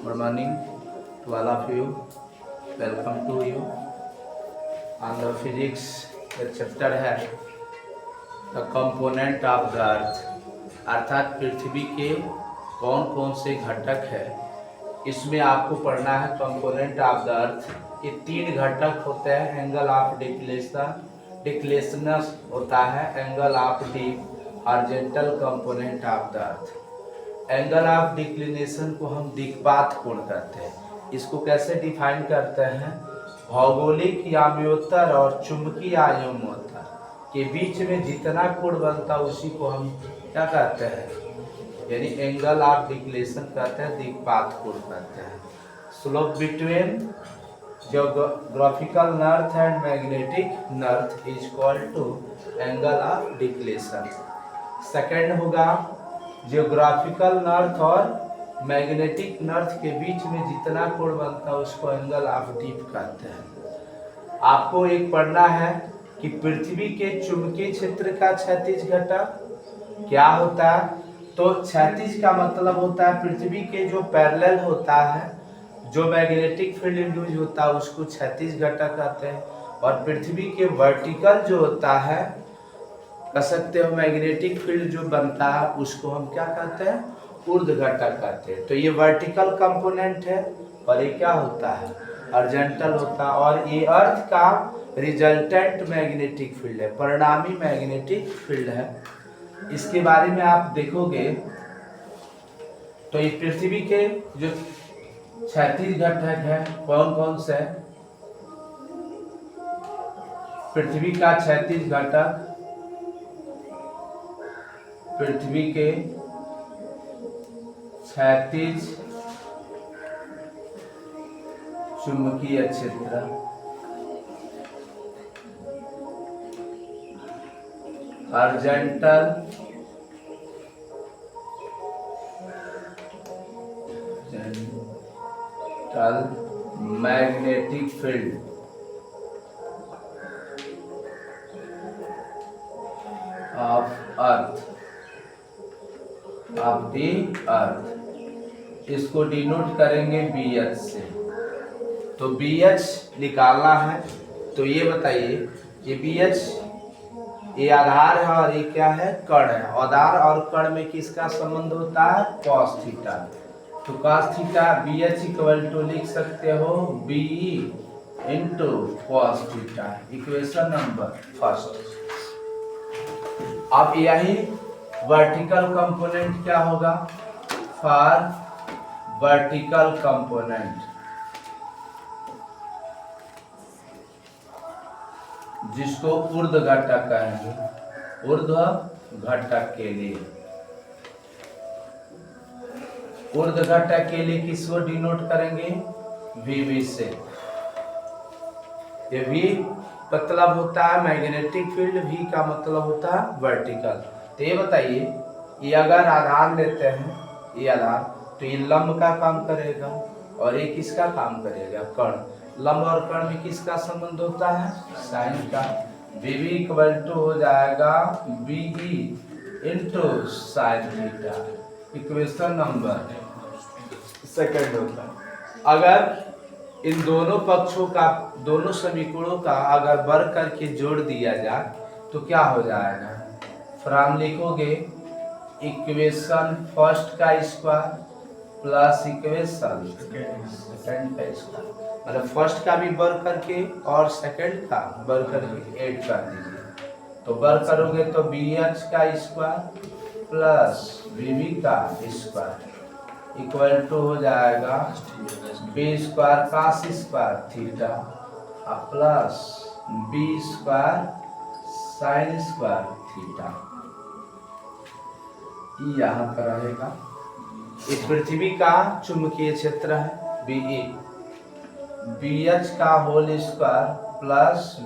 Good morning to all of you. Welcome to you on the physics का chapter है the component of the earth, अर्थात पृथ्वी के कौन कौन से घटक है। इसमें आपको पढ़ना है कंपोनेंट ऑफ द अर्थ। ये तीन घटक होते हैं। एंगल ऑफ डिक्लेशनस होता है, angle of deep, horizontal component of the earth. Angle of declination को हम दिक्पात कोण कहते हैं। इसको कैसे डिफाइन करते हैं? भौगोलिक याम्योत्तर और चुंबकीय आयामोत्तर के बीच में जितना कोण बनता है उसी को हम क्या कहते हैं, यानी एंगल ऑफ डिक्लेशन कहते हैं, दिक्पात कोण कहते हैं। Slope between geographical north and magnetic north is called to angle of declination. Second होगा जियोग्राफिकल नॉर्थ और मैग्नेटिक नॉर्थ के बीच में जितना कोण बनता है उसको एंगल ऑफ डीप कहते हैं। आपको एक पढ़ना है कि पृथ्वी के चुंबकीय क्षेत्र का क्षैतिज घटक क्या होता है। तो क्षैतिज का मतलब होता है पृथ्वी के जो पैरेलल होता है, जो मैग्नेटिक फील्ड इंड्यूस होता है उसको क्षैतिज घटक कहते हैं। और पृथ्वी के वर्टिकल जो होता है, कह सकते हो मैग्नेटिक फील्ड जो बनता है उसको हम क्या कहते हैं, ऊर्ध घटक कहते हैं। तो ये वर्टिकल कंपोनेंट है और ये क्या होता है, हॉरिजॉन्टल होता है। और ये अर्थ का रिजल्टेंट मैग्नेटिक फील्ड है, परिणामी मैग्नेटिक फील्ड है। इसके बारे में आप देखोगे तो ये पृथ्वी के जो क्षैतिज घटक है कौन कौन से? पृथ्वी का क्षैतिज घटक, पृथ्वी के क्षैतिज चुंबकीय क्षेत्र, horizontal magnetic field of earth, of the earth. इसको डिनोट करेंगे BH से। तो BH निकालना है तो ये बताइए, ये BH ये आधार है और ये क्या है, कण है। आधार और कण में किसका संबंध होता है, cos थीटा। तो cos theta BH equal to लिख सकते हो BE into cos theta, equation number first. अब यही वर्टिकल कंपोनेंट क्या होगा, फॉर वर्टिकल कंपोनेंट जिसको ऊर्ध्व घटक कहेंगे, ऊर्ध्व घटक के लिए, ऊर्ध्व घटक के लिए किसको डिनोट करेंगे, VV से। ये V मतलब होता है मैग्नेटिक फील्ड, V का मतलब होता है वर्टिकल। तो ये बताइए, ये अगर आधार लेते हैं, ये आधार, तो ये लंब का काम करेगा और ये किसका काम करेगा, कण। लंब और कण में किसका संबंध होता है, साइन का। VV इक्वल टू हो जाएगा BE into sine theta, equation number second होता है। अगर इन दोनों पक्षों का, दोनों समीकरणों का अगर वर्ग करके जोड़ दिया जाए तो क्या हो जाएगा, फ्रॉम लिखोगे इक्वेशन फर्स्ट का स्क्वायर प्लस इक्वेशन सेकंड का स्क्वायर, मतलब फर्स्ट का भी वर्ग करके और सेकंड का वर्ग करके ऐड कर दीजिए। तो वर्ग करोगे तो BH का स्क्वायर प्लस VV का स्क्वायर इक्वल टू हो जाएगा B square cos square theta plus B square sine square theta. यहाँ पर रहेगा। इस पृथ्वी का चुंबकीय क्षेत्र है BE, BH का होल स्क्वायर प्लस V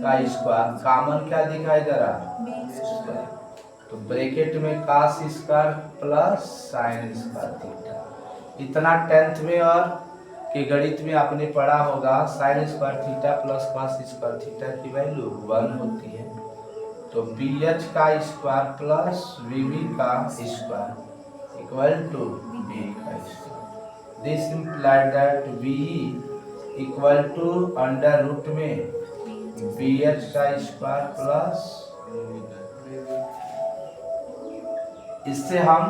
का स्क्वायर, कॉमन क्या दिखाई दे रहा, तो ब्रैकेट में cos square plus sign square theta. इतना 10th में और के गणित में आपने पढ़ा होगा, sine square theta plus cos square theta की वैल्यू 1 होती है। तो BH का स्क्वायर प्लस VB का स्क्वायर इक्वल टू B का square. This implied that V equal to under root में बी एच का स्क्वायर प्लस, इससे हम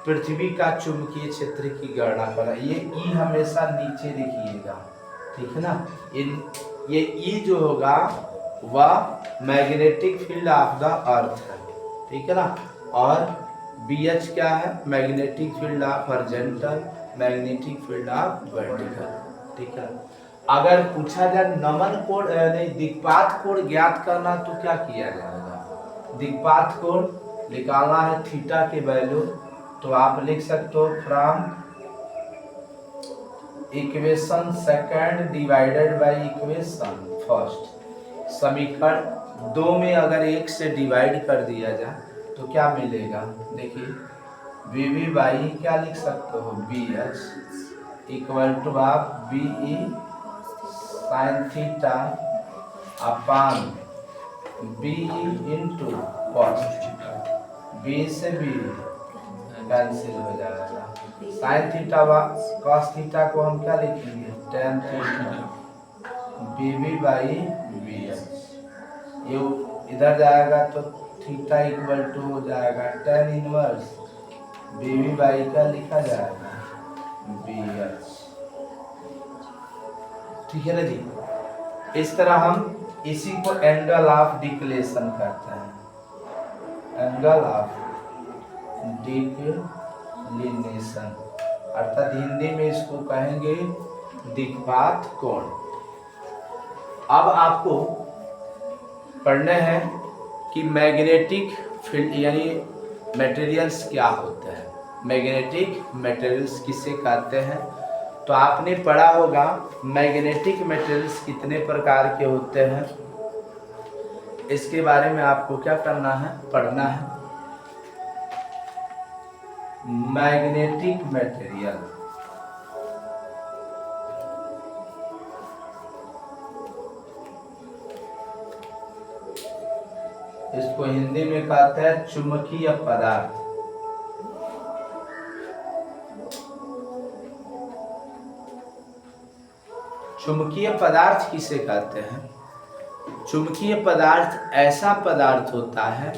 पृथ्वी का चुंबकीय क्षेत्र की गणना करें। ये ई हमेशा नीचे लिखिएगा, ठीक है ना। ये ई जो होगा वह magnetic field of the earth है, ठीक है ना। और बी एच क्या है, magnetic field of horizontal, magnetic field of vertical, ठीक है। अगर पूछा जाए नमन कोण नहीं दिक्पात कोण ज्ञात करना तो क्या किया जाएगा, दिक्पात कोण निकालना है थीटा के वैल्यू, तो आप लिख सकते हो from equation second divided by equation first. समीकरण 2 में अगर 1 से डिवाइड कर दिया जाए तो क्या मिलेगा, देखिए वी वी बाई क्या लिख सकते हो, बी एच इक्वल टू आप B E sine theta upon B E into cos, B से बी कैंसिल हो जाएगा, साइन थीटा व कॉस थीटा को हम क्या लिखेंगे, tan theta B B by B H, ये इधर जाएगा तो थीटा इक्वल टू हो जाएगा tan inverse B B by का लिखा जाएगा बी एच, ठीक है ना जी। इस तरह हम इसी को एंगल ऑफ डिक्लेशन कहते हैं, एंगल ऑफ डिक्लिनेशन, अर्थात हिंदी में इसको कहेंगे दिक्पात कोण। अब आपको पढ़ने हैं कि मैग्नेटिक फील्ड यानी मटेरियल्स क्या होते हैं, मैग्नेटिक मटेरियल्स किसे कहते हैं। तो आपने पढ़ा होगा मैग्नेटिक मटेरियल्स कितने प्रकार के होते हैं, इसके बारे में आपको क्या करना है, पढ़ना है। मैग्नेटिक मटेरियल इसको हिंदी में कहते हैं चुंबकीय पदार्थ। चुंबकीय पदार्थ किसे कहते हैं, चुंबकीय पदार्थ ऐसा पदार्थ होता है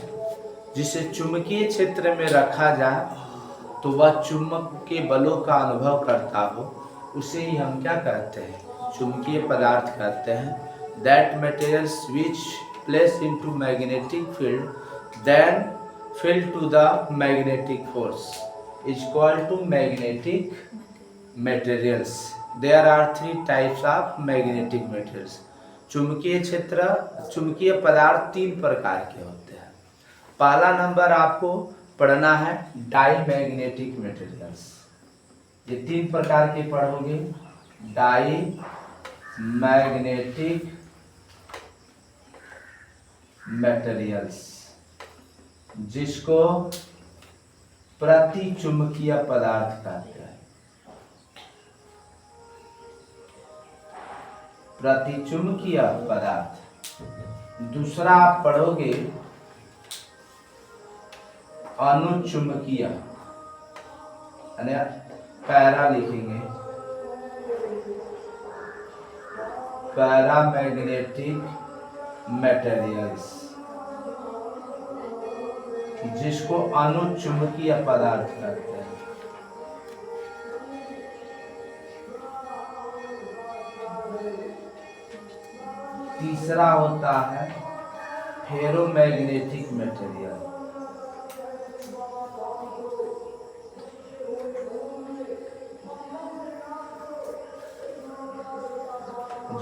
जिसे चुंबकीय क्षेत्र में रखा जाए तो वह चुंबक के बलों का अनुभव करता हो, उसे ही हम क्या कहते हैं, चुंबकीय पदार्थ कहते हैं। That materials which place into magnetic field then field to the magnetic force is called to magnetic materials. There are 3 types of magnetic materials. चुंबकीय क्षेत्र, चुंबकीय पदार्थ 3 प्रकार के होते हैं। पहला नंबर आपको पढ़ना है डाई मैग्नेटिक मटेरियल्स, ये 3 प्रकार के पढ़ोगे, डाई मैग्नेटिक मटेरियल्स, जिसको प्रति चुंबकीय पदार्थ कहते हैं, प्रति चुंबकीय पदार्थ। दूसरा आप पढ़ोगे अनुचुंबकीय, यानी पैरा लिखेंगे, पैरामैग्नेटिक मटेरियल्स, जिसको अनुचुंबकीय पदार्थ कहते हैं। तीसरा होता है फेरोमैग्नेटिक मटेरियल,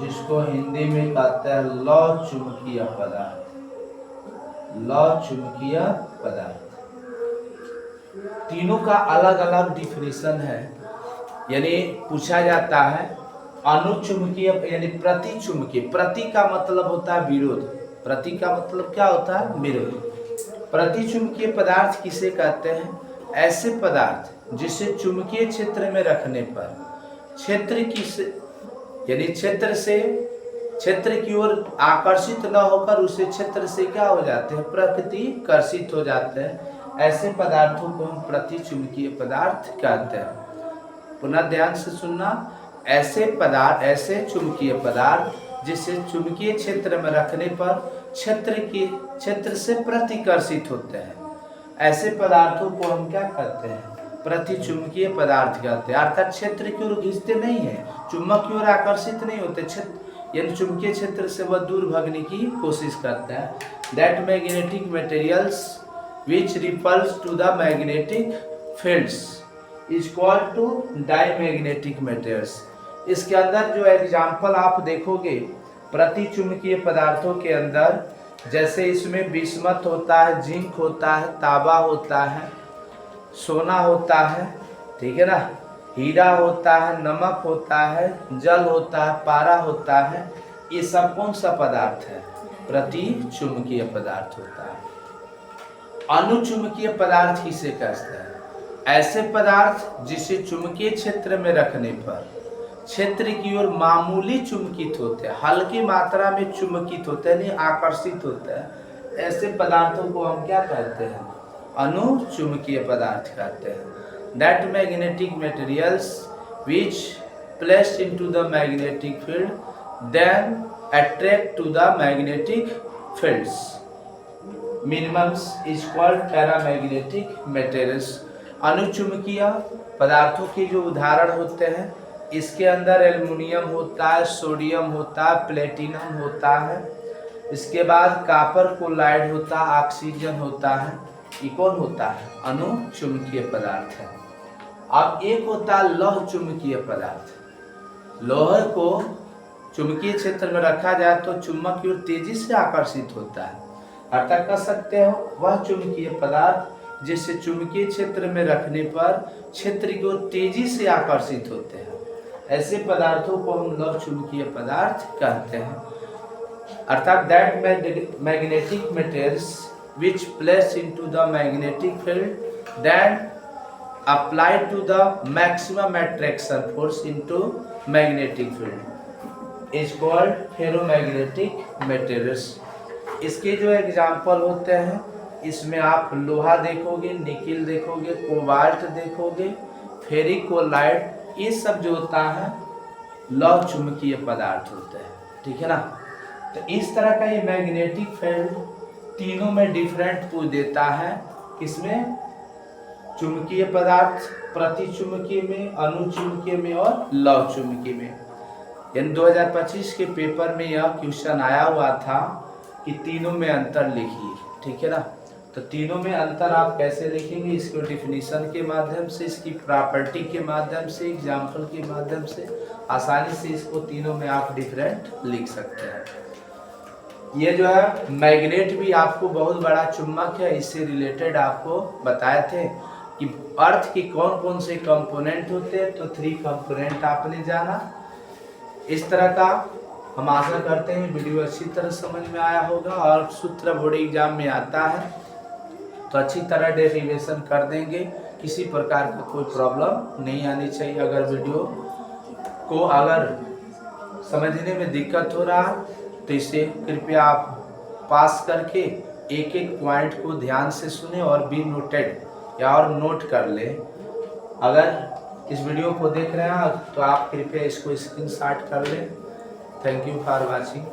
जिसको हिंदी में कहते हैं लौ चुंबकीय पदार्थ, लौ चुंबकीय पदार्थ। तीनों का अलग अलग डिफिनेशन है, यानी पूछा जाता है अनुचुंबकीय यानी प्रति चुंबकीय, प्रति का मतलब होता है विरोध, प्रति का मतलब क्या होता है, विरोध। प्रति चुंबकीय पदार्थ किसे कहते हैं, ऐसे पदार्थ जिसे चुंबकीय क्षेत्र में रखने पर क्षेत्र की यानी क्षेत्र की ओर आकर्षित न होकर उसे क्षेत्र से क्या हो जाते हैं, प्रतिकर्षित हो जाते हैं। ऐसे पदार्थों को हम प्रति चुंबकीय पदार्थ कहते हैं। पुनः ध्यान से सुनना, ऐसे पदार्थ, ऐसे चुंबकीय पदार्थ जिसे चुंबकीय क्षेत्र में रखने पर क्षेत्र से प्रतिकर्षित होते हैं, ऐसे पदार्थों को हम क्या कहते हैं? प्रतिचुंबकीय पदार्थ कहते हैं। अर्थात क्षेत्र की ओर खींचते नहीं है, चुंबक की ओर आकर्षित नहीं होते, यानी चुंबकीय क्षेत्र से वह दूर भागने की कोशिश करते हैं। That magnetic materials which repels to the magnetic fields is called to diamagnetic materials. इसके अंदर जो एग्जाम्पल आप देखोगे प्रतिचुंबकीय पदार्थों के अंदर, जैसे इसमें बिस्मथ होता है, जिंक होता है, तांबा होता है, सोना होता है, ठीक है ना, हीरा होता है, नमक होता है, जल होता है, पारा होता है, ये सब कौन सा पदार्थ है? प्रतिचुंबकीय पदार्थ होता है। अनुचुंबकीय पदार्थ किसे कहते हैं? ऐसे पदार्थ जिसे चुंबकीय क्षेत्र में रखने पर क्षेत्र की ओर मामूली चुंबकित होते हैं, हल्की मात्रा में चुंबकित होते हैं, नहीं आकर्षित होते हैं, ऐसे पदार्थों को हम क्या कहते हैं? अनुचुंबकीय पदार्थ कहते हैं। That magnetic materials which placed into the magnetic field then attract to the magnetic fields minimums is called paramagnetic materials. अनुचुंबकीय पदार्थों के जो उदाहरण होते हैं, इसके अंदर एल्युमिनियम होता है, सोडियम होता है, प्लेटिनम होता है, इसके बाद कॉपर क्लोराइड होता है, ऑक्सीजन होता है, ये कौन होता है? अनुचुंबकीय पदार्थ है। अब एक होता है लौह चुंबकीय पदार्थ। लोहे को चुंबकीय क्षेत्र में रखा जाए तो चुंबक की ओर तेजी से आकर्षित होता है, अर्थात कह सकते हो वह चुंबकीय पदार्थ जिसे चुंबकीय क्षेत्र में रखने पर क्षेत्र की ओर तेजी से आकर्षित होते हैं, ऐसे पदार्थों को हम लौह चुंबकीय पदार्थ कहते हैं। अर्थात that magnetic materials which placed into the magnetic field then applied to the maximum attraction force into magnetic field is called ferromagnetic materials। इसके जो एग्जाम्पल होते हैं, इसमें आप लोहा देखोगे, निकिल देखोगे, कोबाल्ट देखोगे, फेरिक क्लोराइड, ये सब जो होता है लौह चुंबकीय पदार्थ होते हैं, ठीक है ना। तो इस तरह का ये मैग्नेटिक फील्ड तीनों में डिफरेंट पूछ देता है, किसमें? चुंबकीय पदार्थ, प्रतिचुंबकीय में, अनुचुंबकीय में और लौह चुंबकीय में। यानी 2025 के पेपर में यह क्वेश्चन आया हुआ था कि तीनों में अंतर लिखिए, ठीक है ना। तो तीनों में अंतर आप कैसे लिखेंगे? इसको डिफिनीशन के माध्यम से, इसकी प्रॉपर्टी के माध्यम से, एग्जाम्पल के माध्यम से आसानी से इसको तीनों में आप डिफरेंट लिख सकते हैं। ये जो है मैग्नेट भी आपको बहुत बड़ा चुंबक है, इससे रिलेटेड आपको बताए थे कि अर्थ के कौन कौन से कंपोनेंट होते हैं, तो 3 कंपोनेंट आपने जाना। इस तरह का हम आशा करते हैं वीडियो अच्छी तरह समझ में आया होगा, और सूत्र बोर्ड एग्जाम में आता है तो अच्छी तरह डेरिवेशन कर देंगे, किसी प्रकार का कोई प्रॉब्लम नहीं आनी चाहिए। अगर वीडियो को अगर समझने में दिक्कत हो रहा है तो इसे कृपया आप पास करके एक एक पॉइंट को ध्यान से सुने और बी नोटेड या और नोट कर ले। अगर इस वीडियो को देख रहे हैं तो आप कृपया इसको स्क्रीनशॉट कर लें। Thank you for watching.